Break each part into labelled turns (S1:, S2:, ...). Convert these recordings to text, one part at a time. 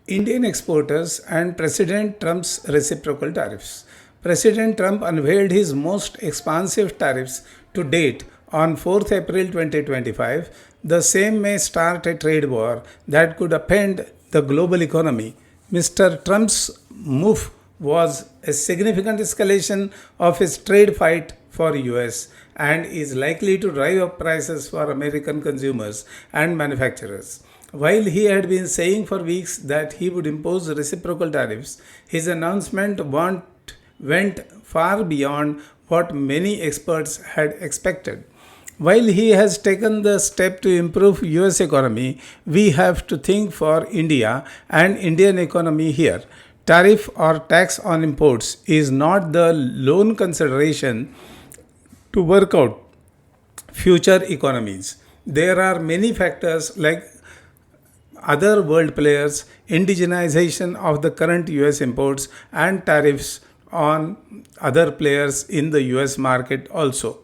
S1: Indian exporters and President Trump's reciprocal tariffs. President Trump unveiled his most expansive tariffs to date on 4th April 2025. The same may start a trade war that could upend the global economy. Mr. Trump's move was a significant escalation of his trade fight for US and is likely to drive up prices for American consumers and manufacturers. While he had been saying for weeks that he would impose reciprocal tariffs, his announcement went far beyond what many experts had expected. While he has taken the step to improve US economy, we have to think for India and Indian economy here. Tariff or tax on imports is not the lone consideration to work out future economies. There are many factors like other world players, indigenization of the current US imports, and tariffs on other players in the US market also.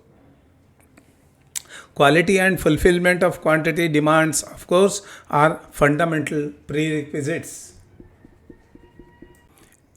S1: Quality and fulfillment of quantity demands, of course, are fundamental prerequisites.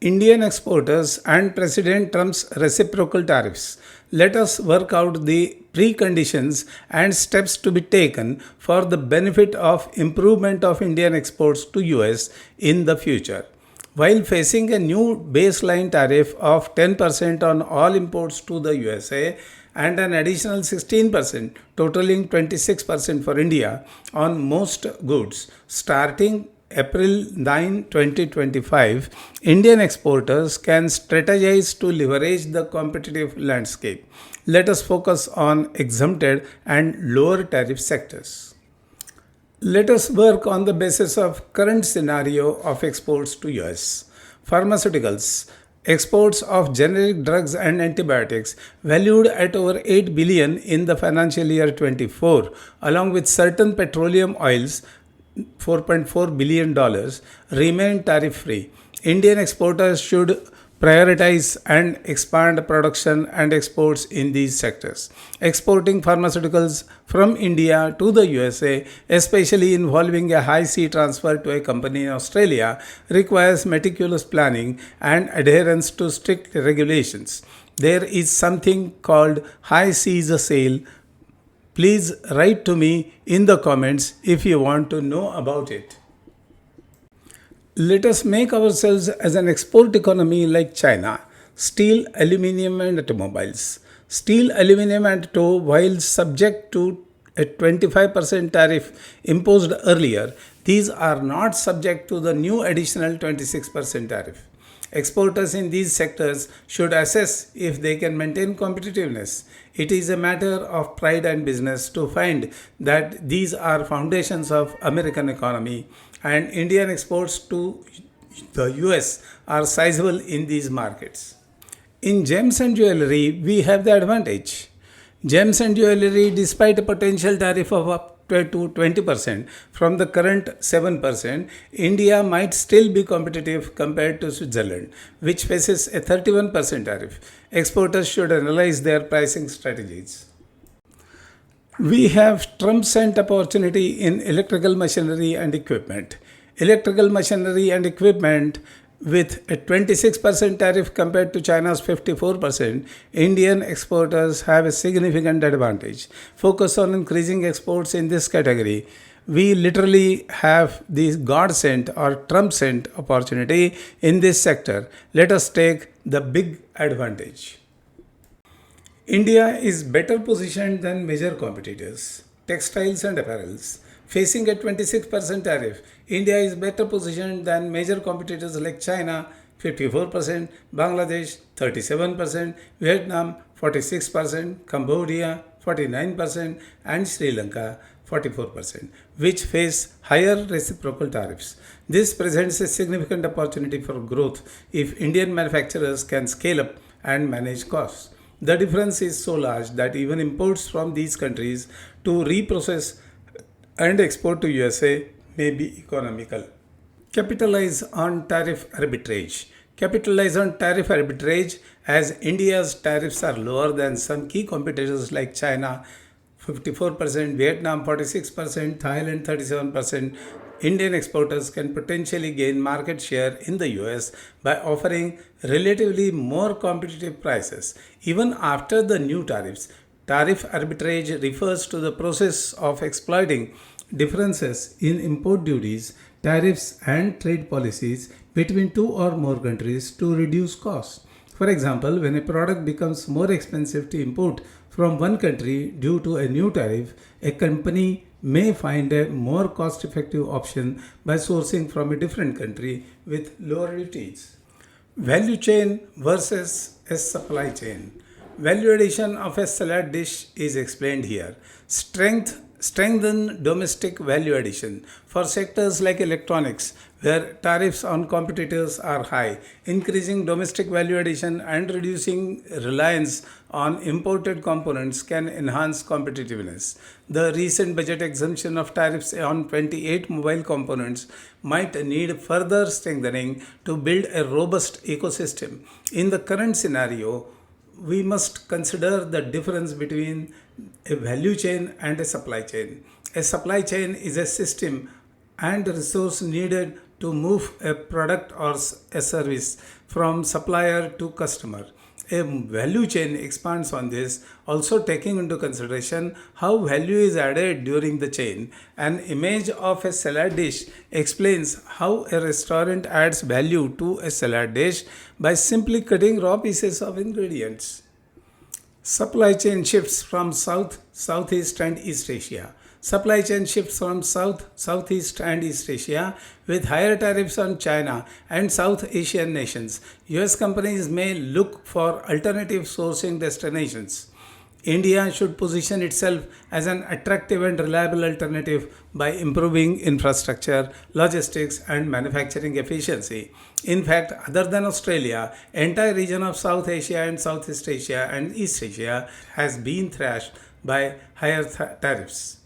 S1: Indian exporters and President Trump's reciprocal tariffs. Let us work out the preconditions and steps to be taken for the benefit of improvement of Indian exports to US in the future. While facing a new baseline tariff of 10% on all imports to the USA and an additional 16%, totaling 26% for India on most goods, starting April 9, 2025, Indian exporters can strategize to leverage the competitive landscape. Let us focus on exempted and lower tariff sectors. Let us work on the basis of current scenario of exports to US. Pharmaceuticals. Exports of generic drugs and antibiotics valued at over 8 billion in the financial year 24, along with certain petroleum oils $4.4 billion remain tariff free. Indian exporters should prioritize and expand production and exports in these sectors. Exporting pharmaceuticals from India to the USA, especially involving a high sea transfer to a company in Australia, requires meticulous planning and adherence to strict regulations. There is something called high seas sale. Please write to me in the comments if you want to know about it. Let us make ourselves as an export economy like China. Steel, aluminium and automobiles. Steel, aluminium and tow, while subject to a 25% tariff imposed earlier, these are not subject to the new additional 26% tariff. Exporters in these sectors should assess if they can maintain competitiveness. It is a matter of pride and business to find that these are foundations of American economy and Indian exports to the US are sizable in these markets. In gems and jewelry, we have the advantage. Gems and jewelry, despite a potential tariff of up to 20% from the current 7%, India might still be competitive compared to Switzerland, which faces a 31% tariff. Exporters should analyze their pricing strategies. We have Trump-sent opportunity in electrical machinery and equipment. Electrical machinery and equipment with a 26% tariff compared to China's 54%, Indian exporters have a significant advantage. Focus on increasing exports in this category. We literally have the God-sent or Trump-sent opportunity in this sector. Let us take the big advantage. India is better positioned than major competitors. Textiles and apparels. Facing a 26% tariff, India is better positioned than major competitors like China 54%, Bangladesh 37%, Vietnam 46%, Cambodia 49%, and Sri Lanka 44%, which face higher reciprocal tariffs. This presents a significant opportunity for growth if Indian manufacturers can scale up and manage costs. The difference is so large that even imports from these countries to reprocess and export to USA may be economical. Capitalize on tariff arbitrage. Capitalize on tariff arbitrage as India's tariffs are lower than some key competitors like China 54%, Vietnam 46%, Thailand 37%, Indian exporters can potentially gain market share in the US by offering relatively more competitive prices. Even after the new tariffs, tariff arbitrage refers to the process of exploiting differences in import duties, tariffs, and trade policies between two or more countries to reduce costs. For example, when a product becomes more expensive to import from one country due to a new tariff, a company may find a more cost effective option by sourcing from a different country with lower duties. Value chain versus a supply chain. Value addition of a salad dish is explained here. Strengthen domestic value addition for sectors like electronics, where tariffs on competitors are high. Increasing domestic value addition and reducing reliance on imported components can enhance competitiveness. The recent budget exemption of tariffs on 28 mobile components might need further strengthening to build a robust ecosystem. In the current scenario, we must consider the difference between a value chain and a supply chain. A supply chain is a system and resource needed to move a product or a service from supplier to customer. A value chain expands on this, also taking into consideration how value is added during the chain. An image of a salad dish explains how a restaurant adds value to a salad dish by simply cutting raw pieces of ingredients. Supply chain shifts from South, Southeast, and East Asia. Supply chain shifts from South, Southeast, and East Asia with higher tariffs on China and South Asian nations. US companies may look for alternative sourcing destinations. India should position itself as an attractive and reliable alternative by improving infrastructure, logistics, and manufacturing efficiency. In fact, other than Australia, entire region of South Asia and Southeast Asia and East Asia has been thrashed by higher tariffs.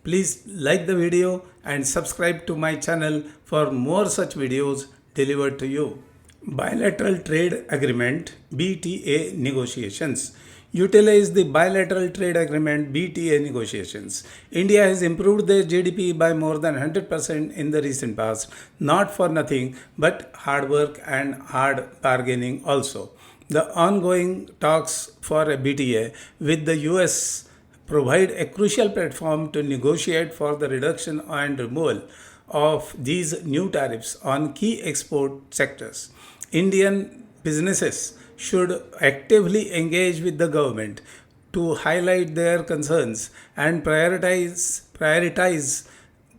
S1: Please like the video and subscribe to my channel for more such videos delivered to you. Bilateral Trade Agreement (BTA) negotiations. Utilize the bilateral trade agreement (BTA) negotiations. India has improved their GDP by more than 100% in the recent past, not for nothing, but hard work and hard bargaining also. The ongoing talks for a BTA with the US provide a crucial platform to negotiate for the reduction and removal of these new tariffs on key export sectors. Indian businesses should actively engage with the government to highlight their concerns and prioritize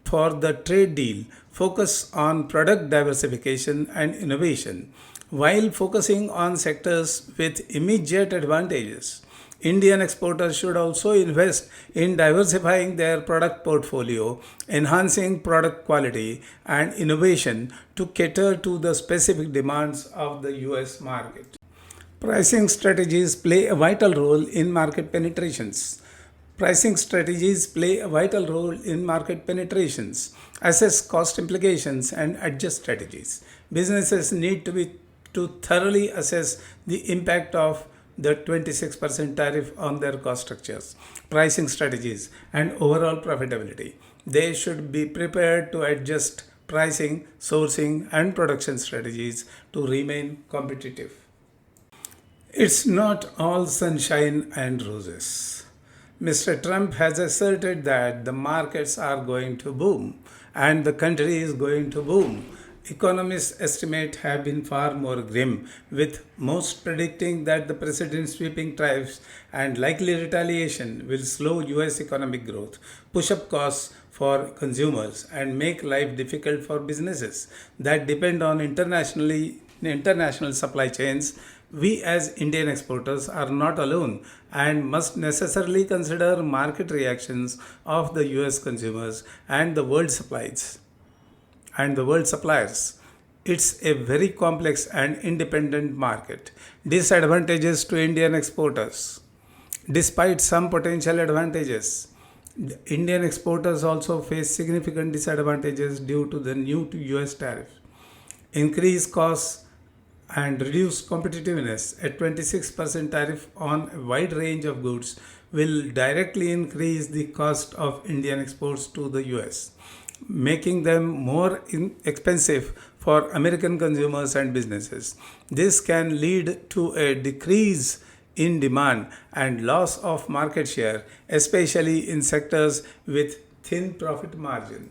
S1: for the trade deal, focus on product diversification and innovation while focusing on sectors with immediate advantages. Indian exporters should also invest in diversifying their product portfolio, enhancing product quality and innovation to cater to the specific demands of the US market. Pricing strategies play a vital role in market penetrations. Pricing strategies play a vital role in market penetrations. Assess cost implications and adjust strategies. Businesses need to thoroughly assess the impact of the 26% tariff on their cost structures, pricing strategies, and overall profitability. They should be prepared to adjust pricing, sourcing, and production strategies to remain competitive. It's not all sunshine and roses. Mr. Trump has asserted that the markets are going to boom and the country is going to boom. Economists' estimates have been far more grim, with most predicting that the president's sweeping tariffs and likely retaliation will slow US economic growth, push up costs for consumers, and make life difficult for businesses that depend on international supply chains. We as Indian exporters are not alone and must necessarily consider market reactions of the US consumers and the world suppliers. It's a very complex and independent market. Disadvantages to Indian exporters. Despite some potential advantages, Indian exporters also face significant disadvantages due to the new to US tariff. Increased costs and reduced competitiveness. A 26% tariff on a wide range of goods will directly increase the cost of Indian exports to the US. making them more expensive for American consumers and businesses. This can lead to a decrease in demand and loss of market share, especially in sectors with thin profit margin.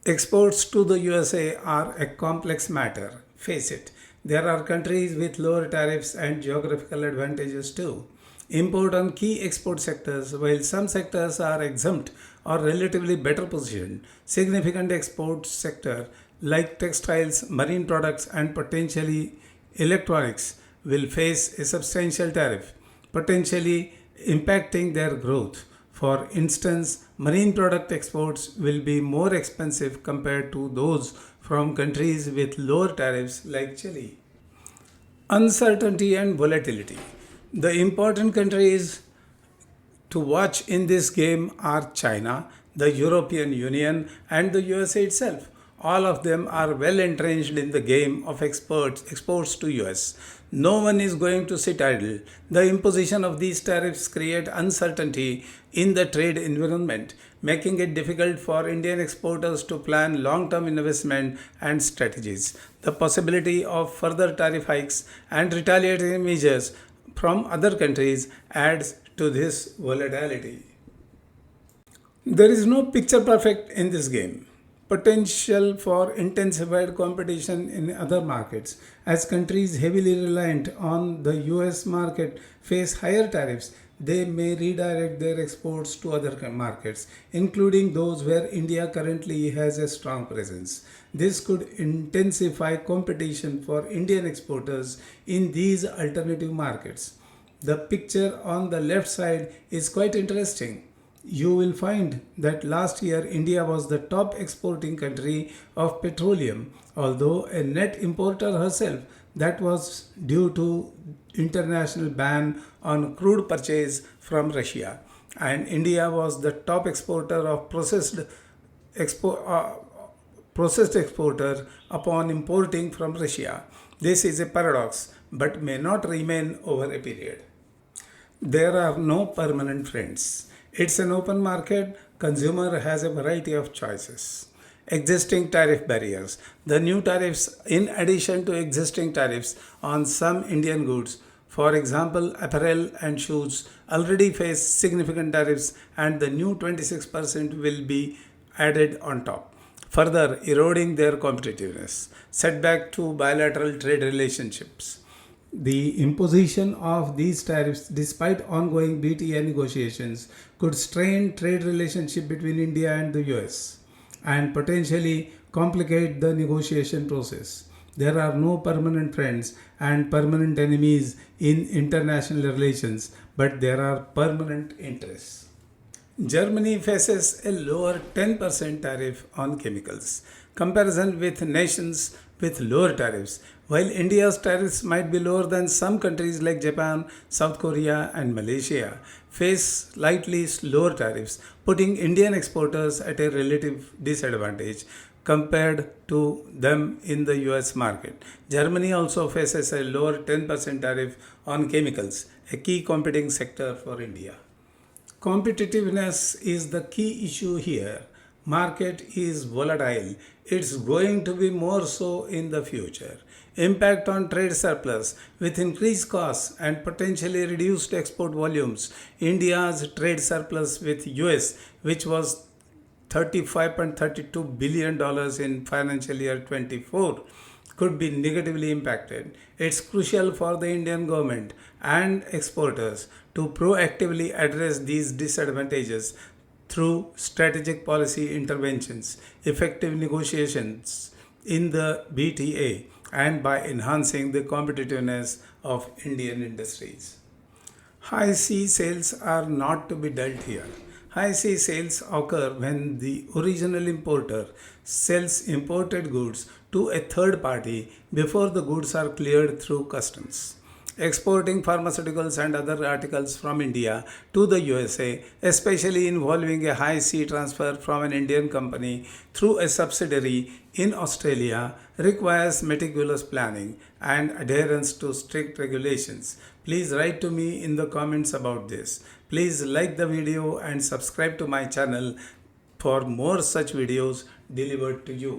S1: Exports to the USA are a complex matter. Face it, there are countries with lower tariffs and geographical advantages too. Import on key export sectors, while some sectors are exempt or relatively better positioned, significant export sector like textiles, marine products, and potentially electronics will face a substantial tariff, potentially impacting their growth. For instance, marine product exports will be more expensive compared to those from countries with lower tariffs like Chile. Uncertainty and volatility. The important countries to watch in this game are China, the European Union, and the USA itself. All of them are well entrenched in the game of exports to US. No one is going to sit idle. The imposition of these tariffs create uncertainty in the trade environment, making it difficult for Indian exporters to plan long-term investment and strategies. The possibility of further tariff hikes and retaliatory measures from other countries adds to this volatility. There is no picture perfect in this game. Potential for intensified competition in other markets as countries heavily reliant on the US market face higher tariffs. They may redirect their exports to other markets, including those where India currently has a strong presence. This could intensify competition for Indian exporters in these alternative markets. The picture on the left side is quite interesting. You will find that last year India was the top exporting country of petroleum, although a net importer herself. That was due to international ban on crude purchase from Russia, and India was the top exporter of expo- uh, processed exporter upon importing from Russia. This is a paradox but may not remain over a period. There are no permanent friends. It's an open market. Consumer has a variety of choices. Existing tariff barriers. The new tariffs, in addition to existing tariffs on some Indian goods, for example, apparel and shoes, already face significant tariffs, and the new 26% will be added on top, further eroding their competitiveness. Setback to bilateral trade relationships. The imposition of these tariffs, despite ongoing BTA negotiations, could strain trade relationship between India and the US and potentially complicate the negotiation process. There are no permanent friends and permanent enemies in international relations, but there are permanent interests. Germany faces a lower 10% tariff on chemicals. Comparison with nations with lower tariffs. While India's tariffs might be lower than some countries like Japan, South Korea, and Malaysia, face slightly lower tariffs, putting Indian exporters at a relative disadvantage compared to them in the US market. Germany also faces a lower 10% tariff on chemicals, a key competing sector for India. Competitiveness is the key issue here. Market is volatile. It's going to be more so in the future. Impact on trade surplus with increased costs and potentially reduced export volumes. India's trade surplus with US, which was $35.32 billion in financial year 24, could be negatively impacted. It's crucial for the Indian government and exporters to proactively address these disadvantages through strategic policy interventions, effective negotiations in the BTA, and by enhancing the competitiveness of Indian industries. High sea sales are not to be dealt here. High sea sales occur when the original importer sells imported goods to a third party before the goods are cleared through customs. Exporting pharmaceuticals and other articles from India to the USA, especially involving a high sea transfer from an Indian company through a subsidiary in Australia, requires meticulous planning and adherence to strict regulations. Please write to me in the comments about this. Please like the video and subscribe to my channel. for more such videos delivered to you.